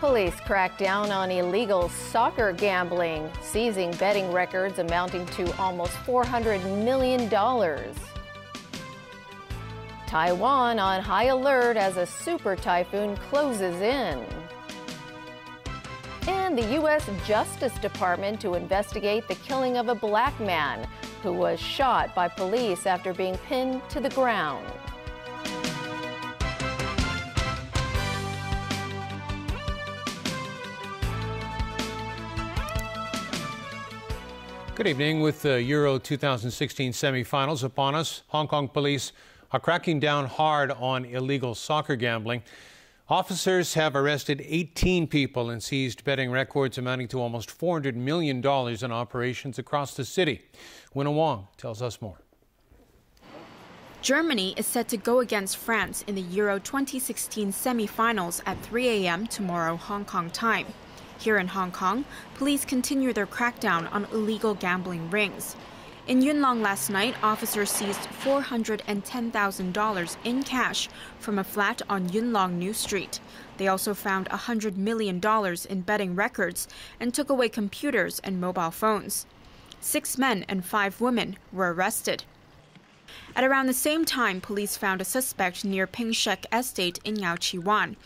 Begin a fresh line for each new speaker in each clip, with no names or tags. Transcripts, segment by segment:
Police crack down on illegal soccer gambling, seizing betting records amounting to almost $400 million. Taiwan on high alert as a super typhoon closes in. And the U.S. Justice Department to investigate the killing of a black man who was shot by police after being pinned to the ground.
Good evening. With the Euro 2016 semifinals upon us, Hong Kong police are cracking down hard on illegal soccer gambling. Officers have arrested 18 people and seized betting records amounting to almost $400 million in operations across the city. Winna Wong tells us more.
Germany is set to go against France in the Euro 2016 semi-finals at 3 a.m. tomorrow Hong Kong time. Here in Hong Kong, police continue their crackdown on illegal gambling rings. In Yuen Long last night, officers seized $410,000 in cash from a flat on Yuen Long New Street. They also found $100 million in betting records and took away computers and mobile phones. 6 men and 5 women were arrested. At around the same time, police found a suspect near Ping Shek Estate in Yau Chi Wan.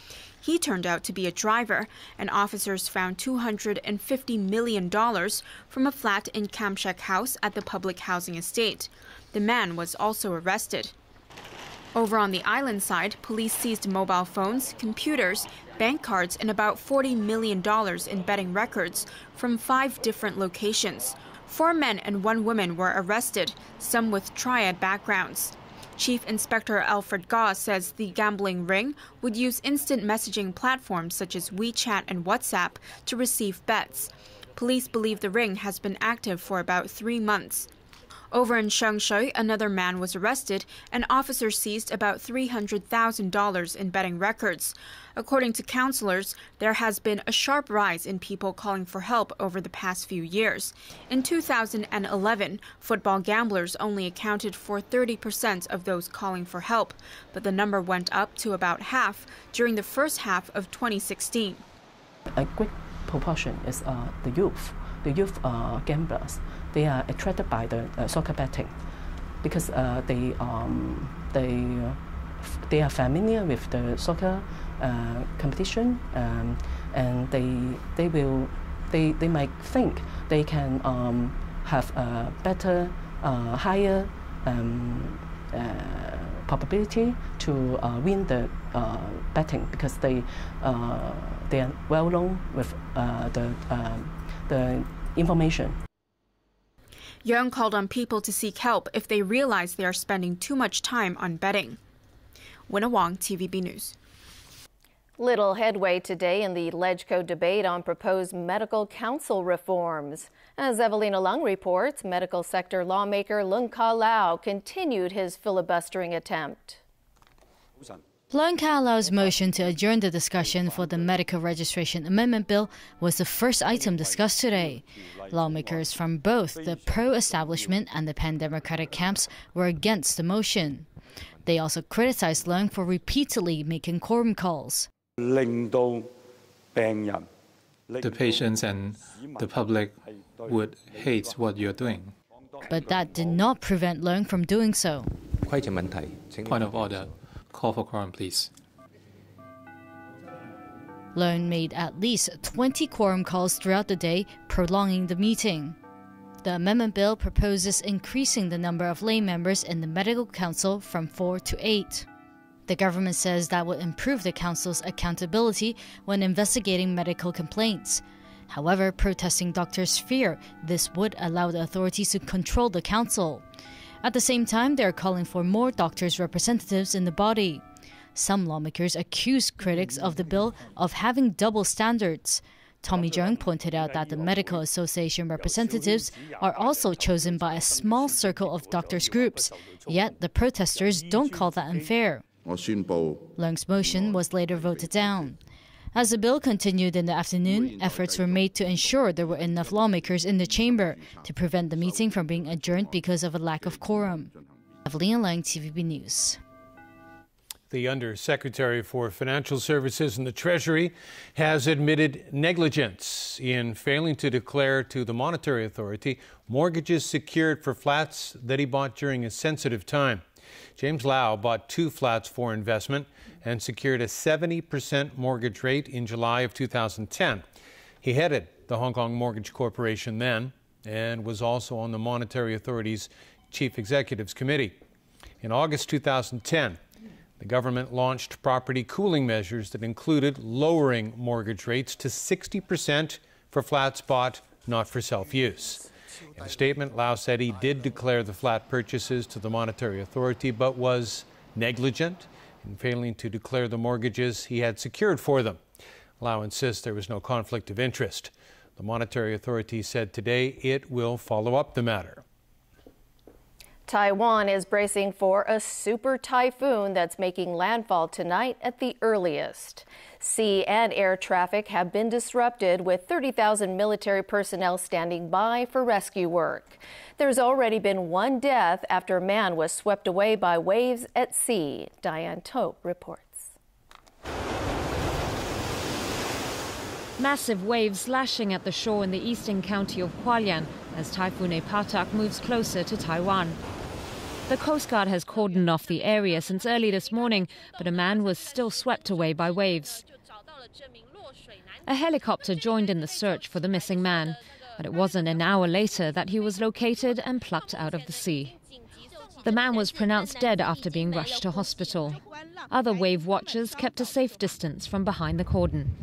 He turned out to be a driver, and officers found $250 million from a flat in Kam Shek House at the public housing estate. The man was also arrested. Over on the island side, police seized mobile phones, computers, bank cards, and about $40 million in betting records from 5 different locations. 4 men and 1 woman were arrested, some with triad backgrounds. Chief Inspector Alfred Goss says the gambling ring would use instant messaging platforms such as WeChat and WhatsApp to receive bets. Police believe the ring has been active for about 3 months. Over in Shengshui, another man was arrested and officers seized about $300,000 in betting records. According to counselors, there has been a sharp rise in people calling for help over the past few years. In 2011, football gamblers only accounted for 30% of those calling for help, but the number went up to about half during the first half of 2016.
A great proportion is the youth. The youth gamblers. They are attracted by the soccer betting because they are familiar with the soccer competition, and they might think they can have a better, higher probability to win the betting because they are well known with the information.
Young called on people to seek help if they realize they are spending too much time on betting. Winna Wong, TVB News.
Little headway today in the LegCo debate on proposed medical council reforms. As Evelina Lung reports, medical sector lawmaker Lung Ka Lau continued his filibustering attempt.
Lung Ka Lau's motion to adjourn the discussion for the Medical Registration Amendment Bill was the first item discussed today. Lawmakers from both the pro-establishment and the pan-democratic camps were against the motion. They also criticized Lung for repeatedly making quorum calls.
The
patients and the public would hate what you're doing.
But that did not prevent Lung from doing so.
Point of order. Call for quorum, please.
Lung made at least 20 quorum calls throughout the day, prolonging the meeting. The amendment bill proposes increasing the number of lay members in the Medical Council from 4 to 8. The government says that will improve the council's accountability when investigating medical complaints. However, protesting doctors fear this would allow the authorities to control the council. At the same time, they are calling for more doctors' representatives in the body. Some lawmakers accuse critics of the bill of having double standards. Tommy Jung pointed out that the Medical Association representatives are also chosen by a small circle of doctors' groups, yet the protesters don't call that unfair. Lung's motion was later voted down. As the bill continued in the afternoon, efforts were made to ensure there were enough lawmakers in the chamber to prevent the meeting from being adjourned because of a lack of quorum. Evelyn Lang, TVB News.
The Undersecretary for Financial Services in the Treasury has admitted negligence in failing to declare to the Monetary Authority mortgages secured for flats that he bought during a sensitive time. James Lau bought 2 flats for investment and secured a 70% mortgage rate in July of 2010. He headed the Hong Kong Mortgage Corporation then and was also on the Monetary Authority's Chief Executives Committee. In August 2010, the government launched property cooling measures that included lowering mortgage rates to 60% for flats bought not for self-use. In a statement, Lau said he did declare the flat purchases to the Monetary Authority but was negligent in failing to declare the mortgages he had secured for them. Lau insists there was no conflict of interest. The Monetary Authority said today it will follow up the matter.
Taiwan is bracing for a super typhoon that's making landfall tonight at the earliest. Sea and air traffic have been disrupted, with 30,000 military personnel standing by for rescue work. There's already been 1 death after a man was swept away by waves at sea. Diane Tope reports.
Massive waves lashing at the shore in the eastern county of Hualien as Typhoon Epatak moves closer to Taiwan. The Coast Guard has cordoned off the area since early this morning, but a man was still swept away by waves. A helicopter joined in the search for the missing man, but it wasn't an hour later that he was located and plucked out of the sea. The man was pronounced dead after being rushed to hospital. Other wave watchers kept a safe distance from behind the cordon.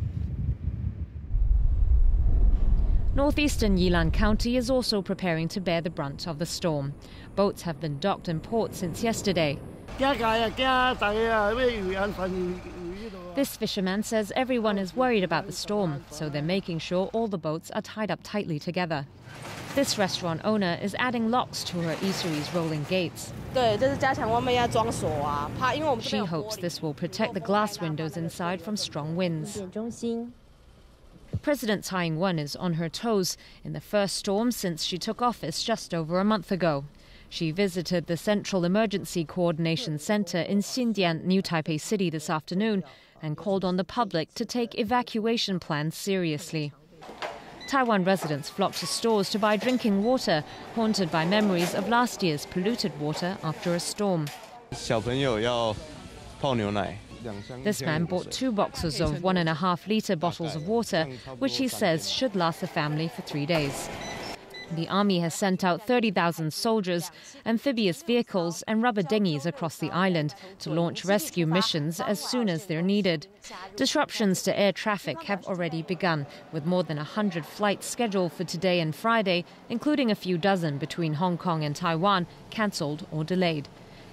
Northeastern Yilan County is also preparing to bear the brunt of the storm. Boats have been docked in port since yesterday. This fisherman says everyone is worried about the storm, so they're making sure all the boats are tied up tightly together. This restaurant owner is adding locks to her eatery's rolling gates. She hopes this will protect the glass windows inside from strong winds. President Tsai Ing-wen is on her toes in the first storm since she took office just over a month ago. She visited the Central Emergency Coordination Center in Xindian, New Taipei City this afternoon and called on the public to take evacuation plans seriously. Taiwan residents flocked to stores to buy drinking water, haunted by memories of last year's polluted water after a storm. This man bought 2 boxes of 1.5-litre bottles of water, which he says should last the family for 3 days. The army has sent out 30,000 soldiers, amphibious vehicles and rubber dinghies across the island to launch rescue missions as soon as they're needed. Disruptions to air traffic have already begun, with more than 100 flights scheduled for today and Friday, including a few dozen between Hong Kong and Taiwan, cancelled or delayed.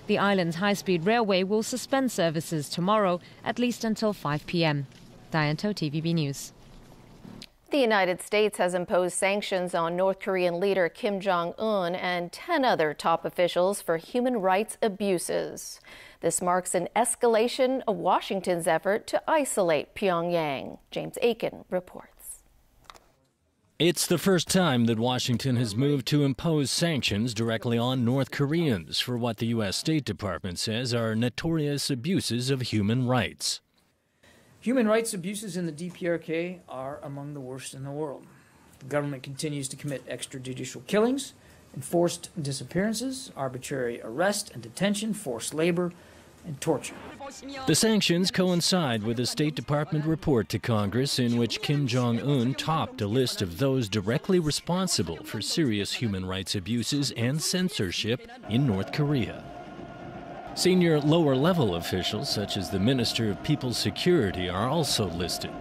The island's high-speed railway will suspend services tomorrow, at least until 5 p.m. Diane To, TVB News.
The United States has imposed sanctions on North Korean leader Kim Jong-un and 10 other top officials for human rights abuses. This marks an escalation of Washington's effort to isolate Pyongyang. James Aiken reports.
It's the first time that Washington has moved to impose sanctions directly on North Koreans for what the U.S. State Department says are notorious abuses of human rights.
Human rights abuses in the DPRK are among the worst in the world. The government continues to commit extrajudicial killings, enforced disappearances, arbitrary arrest and detention, forced labor, and torture.
The sanctions coincide with a State Department report to Congress in which Kim Jong-un topped a list of those directly responsible for serious human rights abuses and censorship in North Korea. Senior lower-level officials, such as the Minister of People's Security, are also listed.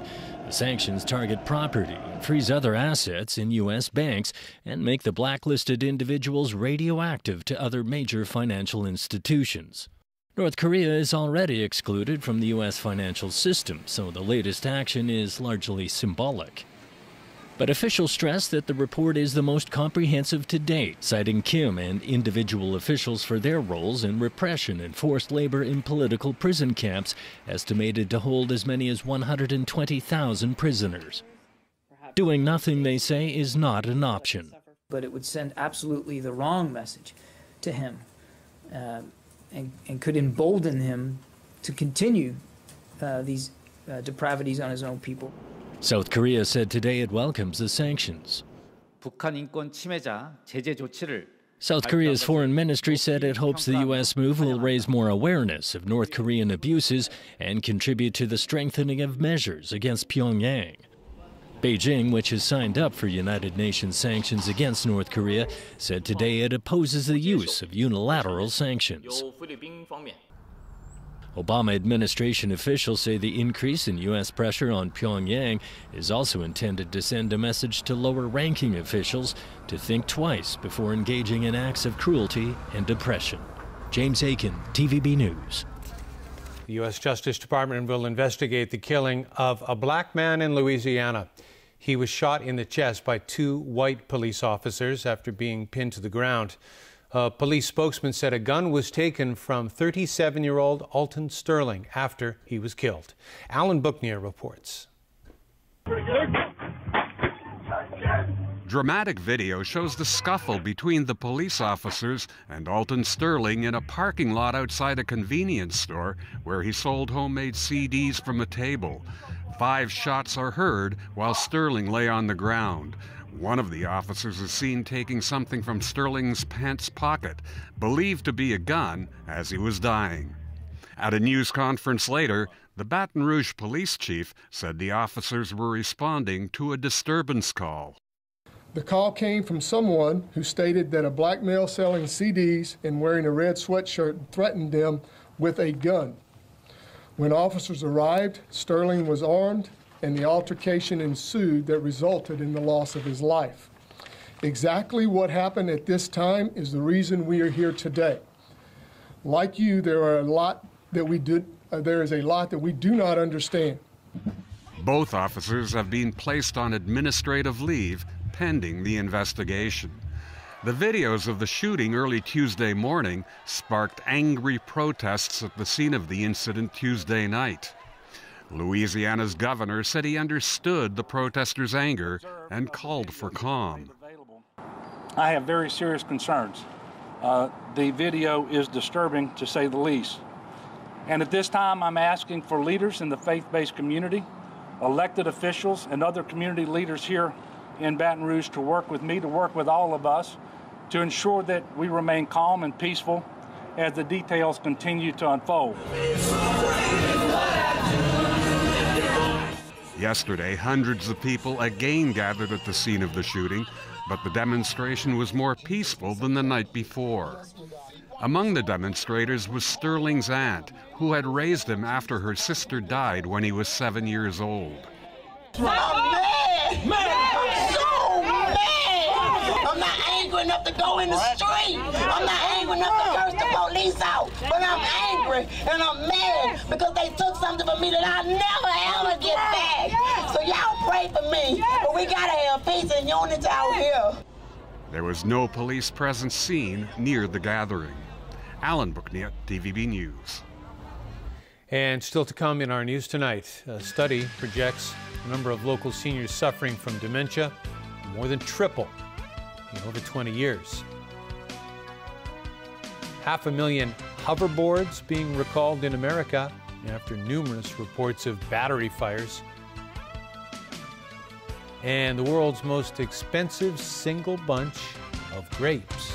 The sanctions target property, freeze other assets in U.S. banks, and make the blacklisted individuals radioactive to other major financial institutions. North Korea is already excluded from the U.S. financial system, so the latest action is largely symbolic. But officials stress that the report is the most comprehensive to date, citing Kim and individual officials for their roles in repression and forced labor in political prison camps, estimated to hold as many as 120,000 prisoners. Doing nothing, they say, is not an option.
But it would send absolutely the wrong message to him and could embolden him to continue these depravities on his own people.
South Korea said today it welcomes the sanctions. South Korea's foreign ministry said it hopes the U.S. move will raise more awareness of North Korean abuses and contribute to the strengthening of measures against Pyongyang. Beijing, which has signed up for United Nations sanctions against North Korea, said today it opposes the use of unilateral sanctions. Obama administration officials say the increase in U.S. pressure on Pyongyang is also intended to send a message to lower-ranking officials to think twice before engaging in acts of cruelty and oppression. James Aiken, TVB News.
The U.S. Justice Department will investigate the killing of a black man in Louisiana. He was shot in the chest by 2 white police officers after being pinned to the ground. A police spokesman said a gun was taken from 37-year-old Alton Sterling after he was killed. Alan Bookneer reports.
Dramatic video shows the scuffle between the police officers and Alton Sterling in a parking lot outside a convenience store where he sold homemade CDs from a table. 5 shots are heard while Sterling lay on the ground. One of the officers is seen taking something from Sterling's pants pocket, believed to be a gun, as he was dying. At a news conference later, the Baton Rouge police chief said the officers were responding to a disturbance call.
The call came from someone who stated that a black male selling CDs and wearing a red sweatshirt threatened them with a gun. When officers arrived, Sterling was armed, and the altercation ensued that resulted in the loss of his life. Exactly what happened at this time is the reason we are here today. Like you, there is a lot that we do not understand.
Both officers have been placed on administrative leave pending the investigation. The videos of the shooting early Tuesday morning sparked angry protests at the scene of the incident Tuesday night. Louisiana's governor said he understood the protesters' anger and called for calm.
I have very serious concerns. The video is disturbing, to say the least. And at this time, I'm asking for leaders in the faith-based community, elected officials, and other community leaders here in Baton Rouge to work with me, to work with all of us, to ensure that we remain calm and peaceful as the details continue to unfold.
Yesterday, hundreds of people again gathered at the scene of the shooting, but the demonstration was more peaceful than the night before. Among the demonstrators was Sterling's aunt, who had raised him after her sister died when he was 7 years old.
I'm mad! I'm so mad! I'm not angry enough to go in the street. I'm not angry enough to curse the police out. But I'm angry and I'm mad because they took something from me that I'll never ever get back. So y'all pray for me. But we gotta have peace and unity out here.
There was no police presence seen near the gathering. Alan Bookneer, TVB News.
And still to come in our news tonight, a study projects the number of local seniors suffering from dementia more than triple in over 20 years. 500,000 hoverboards being recalled in America after numerous reports of battery fires. And the world's most expensive single bunch of grapes.